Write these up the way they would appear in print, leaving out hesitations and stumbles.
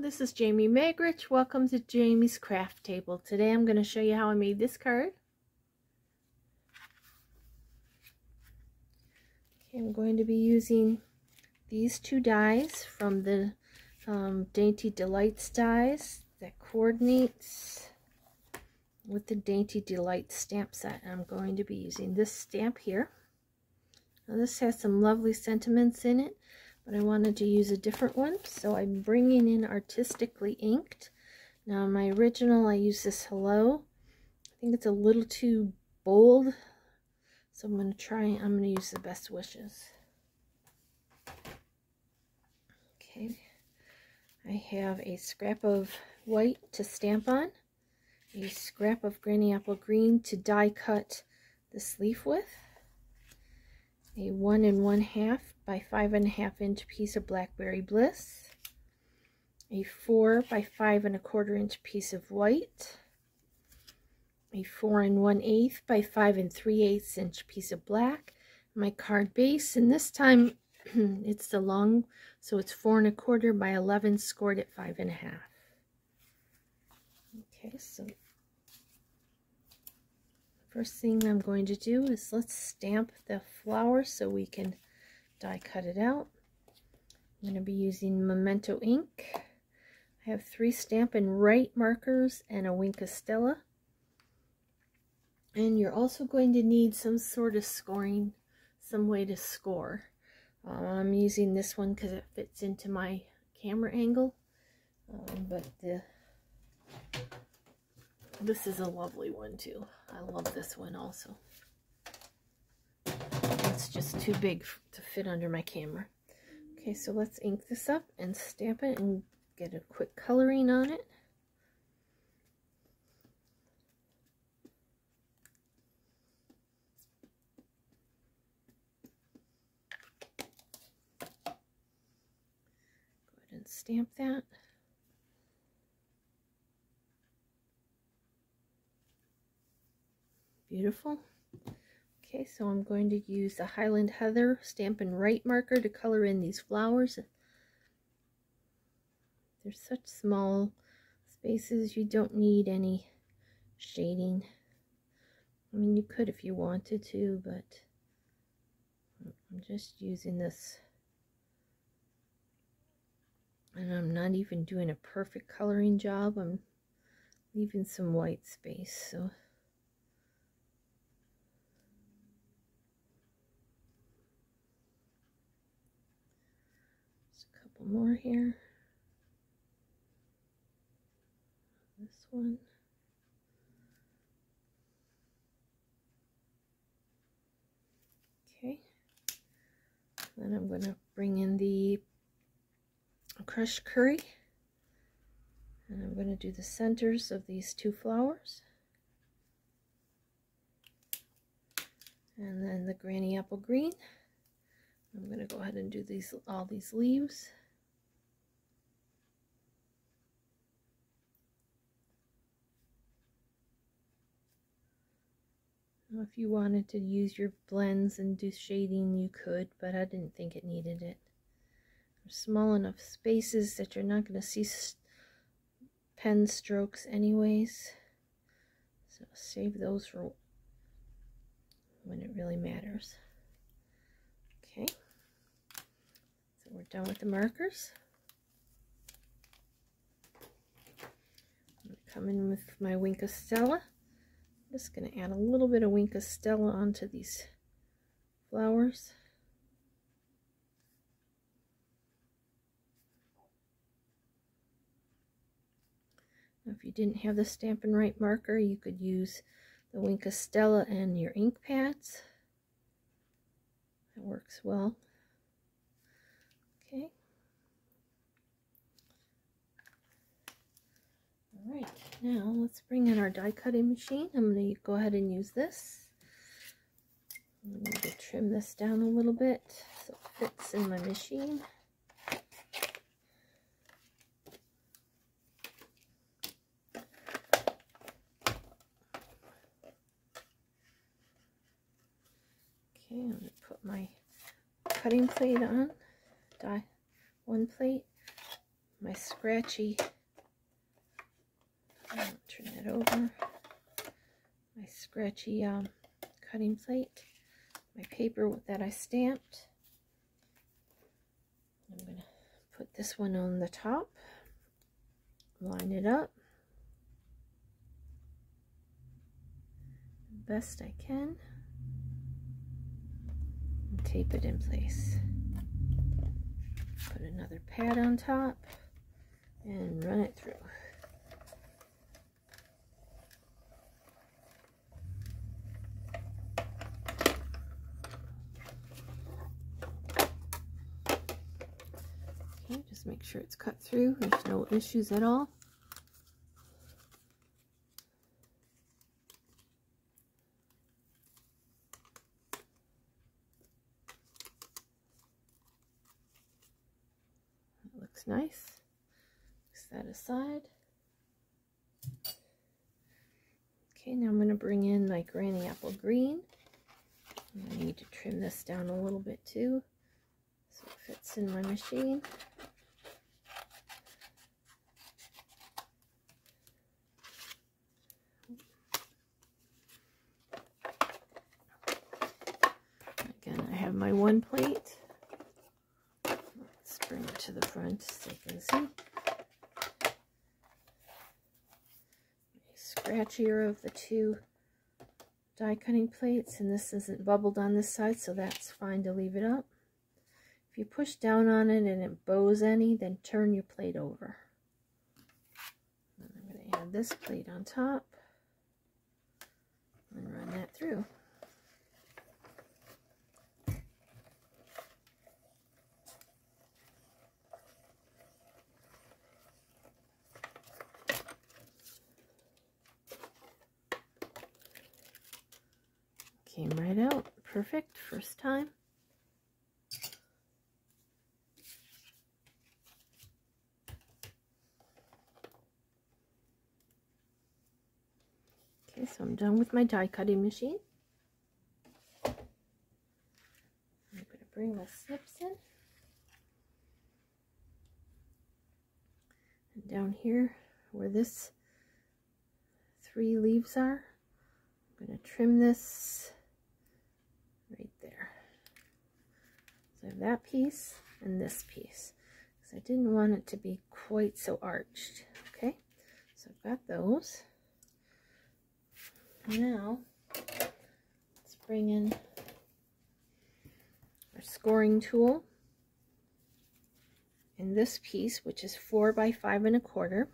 This is Jamie Magrich. Welcome to Jamie's Craft Table. Today I'm going to show you how I made this card. Okay, I'm going to be using these two dies from the Dainty Delights dies that coordinates with the Dainty Delights stamp set. I'm going to be using this stamp here. Now this has some lovely sentiments in it, but I wanted to use a different one, so I'm bringing in Artistically Inked. Now in my original I use this Hello. I think it's a little too bold, so I'm going to use the Best Wishes. Okay, I have a scrap of white to stamp on, a scrap of Granny Apple Green to die cut this leaf with, a 1 1/2 by 5 1/2 inch piece of Blackberry Bliss, a 4 by 5 1/4 inch piece of white, a 4 1/8 by 5 3/8 inch piece of black, my card base, and this time it's the long, so it's 4 1/4 by 11 scored at 5 1/2. Okay, so first thing I'm going to do is let's stamp the flower so we can die cut it out. I'm going to be using Memento ink. I have 3 Stampin' Right markers and a Wink of Stella. And you're also going to need some sort of scoring, some way to score. I'm using this one because it fits into my camera angle, but this is a lovely one too. I love this one also. It's just too big to fit under my camera. Okay, so let's ink this up and stamp it and get a quick coloring on it. Go ahead and stamp that. Beautiful. Okay, so I'm going to use a Highland Heather Stampin' Right marker to color in these flowers. They're such small spaces, you don't need any shading. I mean, you could if you wanted to, but I'm just using this. And I'm not even doing a perfect coloring job. I'm leaving some white space, so more here. This one. Okay. Then I'm going to bring in the crushed curry. And I'm going to do the centers of these 2 flowers. And then the Granny Apple Green. I'm going to go ahead and do all these leaves. If you wanted to use your blends and do shading, you could, but I didn't think it needed it. They're small enough spaces that you're not going to see pen strokes anyways, so save those for when it really matters. Okay, so we're done with the markers. I'm going to come in with my Wink of Stella. I'm just going to add a little bit of Wink of Stella onto these flowers. Now, if you didn't have the Stampin' Right marker, you could use the Wink of Stella and your ink pads. That works well. Okay. Alright, now let's bring in our die cutting machine. I'm going to go ahead and use this. I'm going to trim this down a little bit so it fits in my machine. Okay, I'm going to put my cutting plate on, one plate, my scratchy, turn that over, my scratchy cutting plate, my paper that I stamped. I'm going to put this one on the top, line it up best I can, and tape it in place. Put another pad on top and run it through. Okay, just make sure it's cut through. There's no issues at all. It looks nice. Set that aside. Okay, now I'm going to bring in my Granny Apple Green. I need to trim this down a little bit too, so it fits in my machine. Again, I have my one plate. Let's bring it to the front so you can see. Scratchier of the two die cutting plates, and this isn't bubbled on this side, so that's fine to leave it up. If you push down on it and it bows any, then turn your plate over. And I'm going to add this plate on top and run that through. Came right out. Perfect. First time. Okay, so I'm done with my die cutting machine. I'm going to bring my snips in. And down here where this 3 leaves are, I'm going to trim this right there. So I have that piece and this piece, because I didn't want it to be quite so arched. Okay, so I've got those. Now let's bring in our scoring tool in this piece, which is 4 by 5 1/4.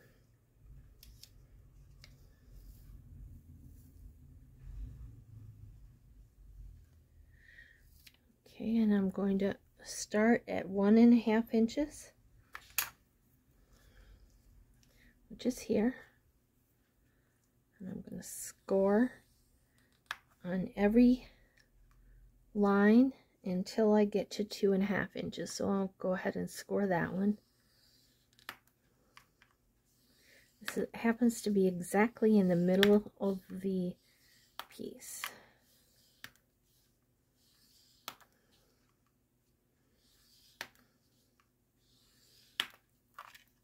Okay, and I'm going to start at 1 1/2 inches, which is here. And I'm going to score on every line until I get to 2 1/2 inches. So I'll go ahead and score that one. This happens to be exactly in the middle of the piece.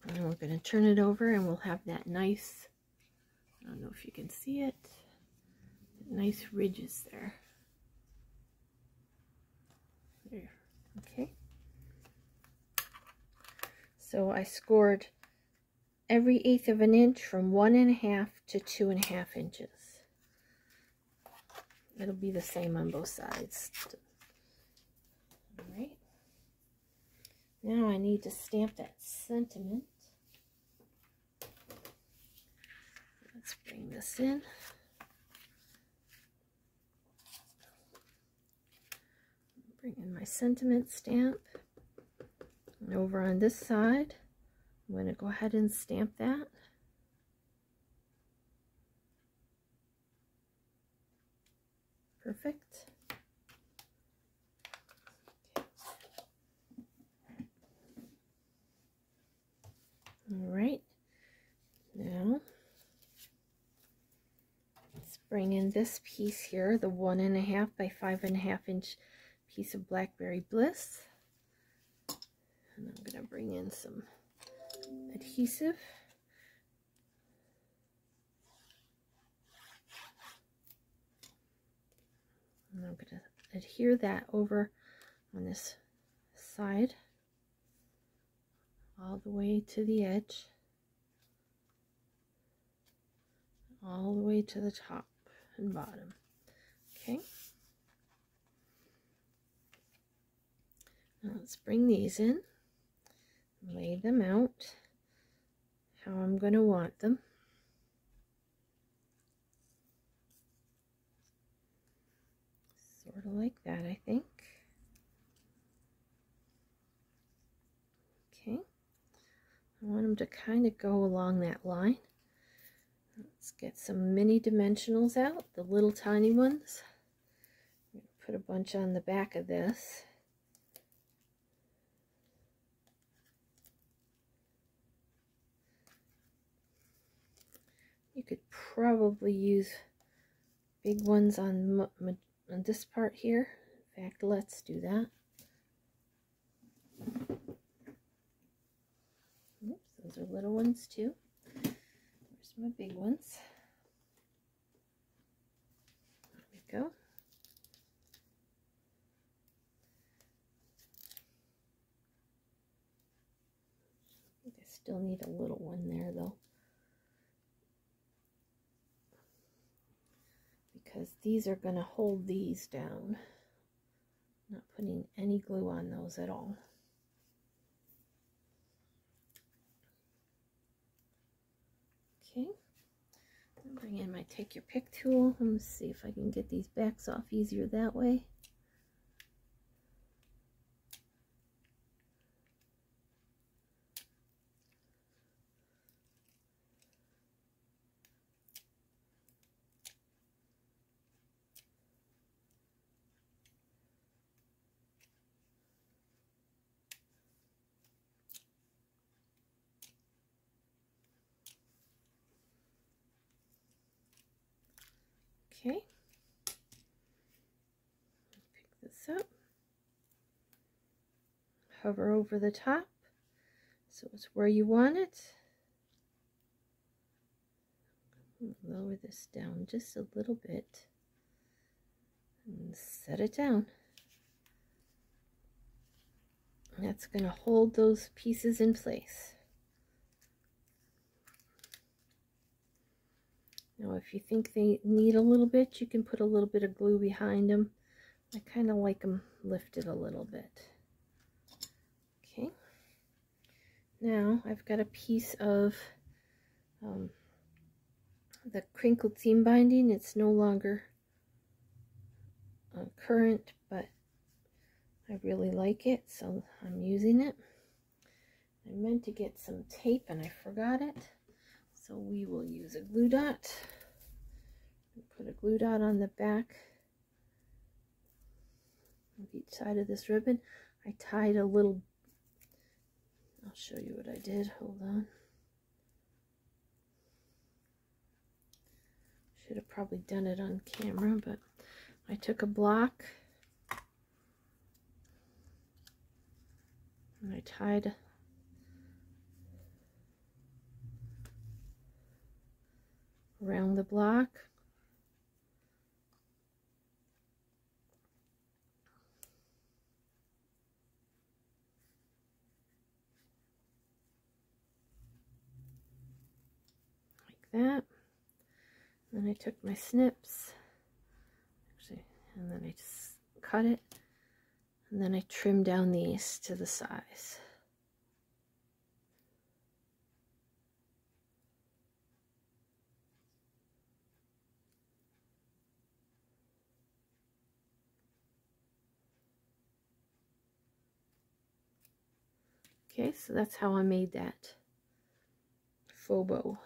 And we're going to turn it over and we'll have that nice, I don't know if you can see it, nice ridges there. There, okay. So I scored every 1/8 of an inch from 1 1/2 to 2 1/2 inches. It'll be the same on both sides. All right. Now I need to stamp that sentiment. Let's bring this in. Bring in my sentiment stamp. And over on this side, I'm going to go ahead and stamp that. Perfect. All right. Now, let's bring in this piece here, the 1 1/2 by 5 1/2 inch piece of Blackberry Bliss. And I'm going to bring in some adhesive. And I'm going to adhere that over on this side all the way to the edge, all the way to the top and bottom. Okay. Now let's bring these in, lay them out how I'm going to want them. Sort of like that, I think. Okay. I want them to kind of go along that line. Let's get some mini dimensionals out, the little tiny ones. I'm going to put a bunch on the back of this. You could probably use big ones on this part here. In fact, let's do that. Oops, those are little ones too. There's my big ones. There we go. I think I still need a little one there though, because these are going to hold these down. Not putting any glue on those at all. Okay, I'll bring in my take your pick tool. Let's see if I can get these backs off easier that way. Okay, pick this up, hover over the top so it's where you want it. Lower this down just a little bit and set it down. That's going to hold those pieces in place. Now if you think they need a little bit, you can put a little bit of glue behind them. I kind of like them lifted a little bit. Okay. Now I've got a piece of the crinkled seam binding. It's no longer current, but I really like it, so I'm using it. I meant to get some tape and I forgot it. So we will use a glue dot. Put a glue dot on the back of each side of this ribbon. I tied a little, I'll show you what I did, hold on. Should have probably done it on camera, but I took a block and I tied around the block. Like that. Then I took my snips, actually, and then I just cut it, and then I trimmed down these to the size. Okay, so that's how I made that faux bow.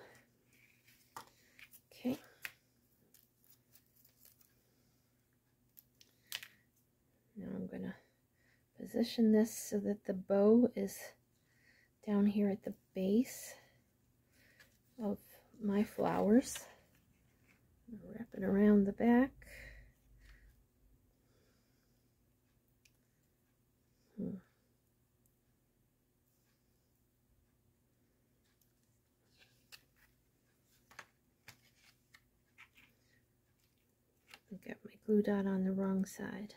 Okay. Now I'm going to position this so that the bow is down here at the base of my flowers. Wrap it around the back. got my glue dot on the wrong side.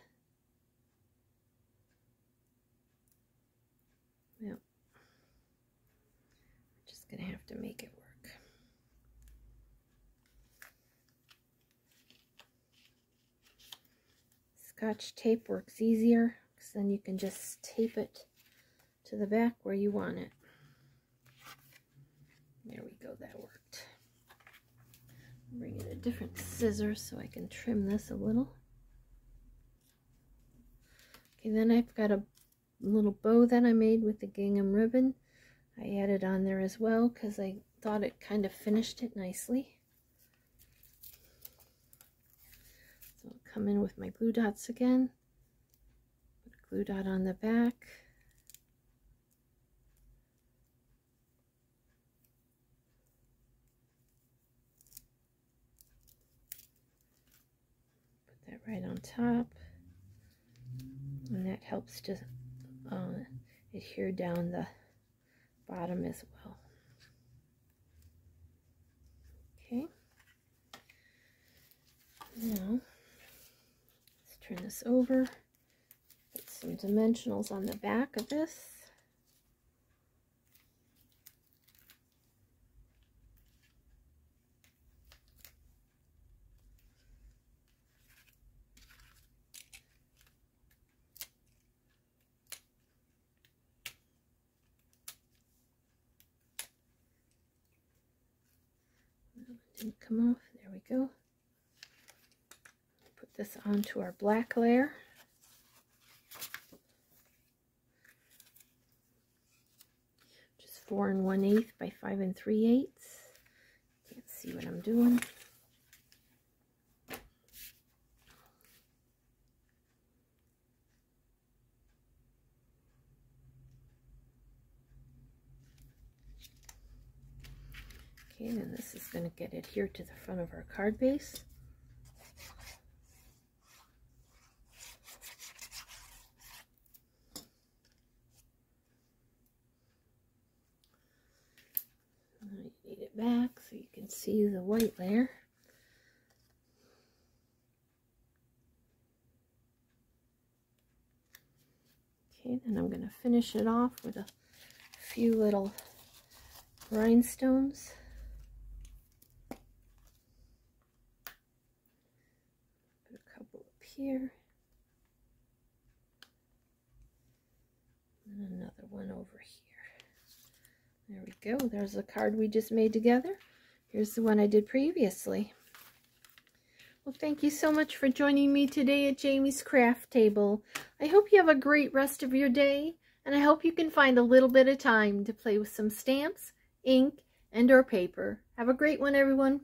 Yep. Just gonna have to make it work. Scotch tape works easier because then you can just tape it to the back where you want it. There we go, that worked. Bring in a different scissors so I can trim this a little. Okay, then I've got a little bow that I made with the gingham ribbon. I added on there as well because I thought it kind of finished it nicely. So I'll come in with my glue dots again. Put a glue dot on the back. Put that right on top. And that helps to adhere down the bottom as well. Okay. Now, let's turn this over. Put some dimensionals on the back of this. Didn't come off. There we go. Put this onto our black layer. Just 4 1/8 by 5 3/8. Can't see what I'm doing. Okay, then this is going to get adhered to the front of our card base. And you need it back so you can see the white layer. Okay, then I'm going to finish it off with a few little rhinestones. Here and another one over here. There we go. There's the card we just made together. Here's the one I did previously. Well, thank you so much for joining me today at Jamie's Craft Table. I hope you have a great rest of your day, and I hope you can find a little bit of time to play with some stamps, ink, and or paper. Have a great one, everyone.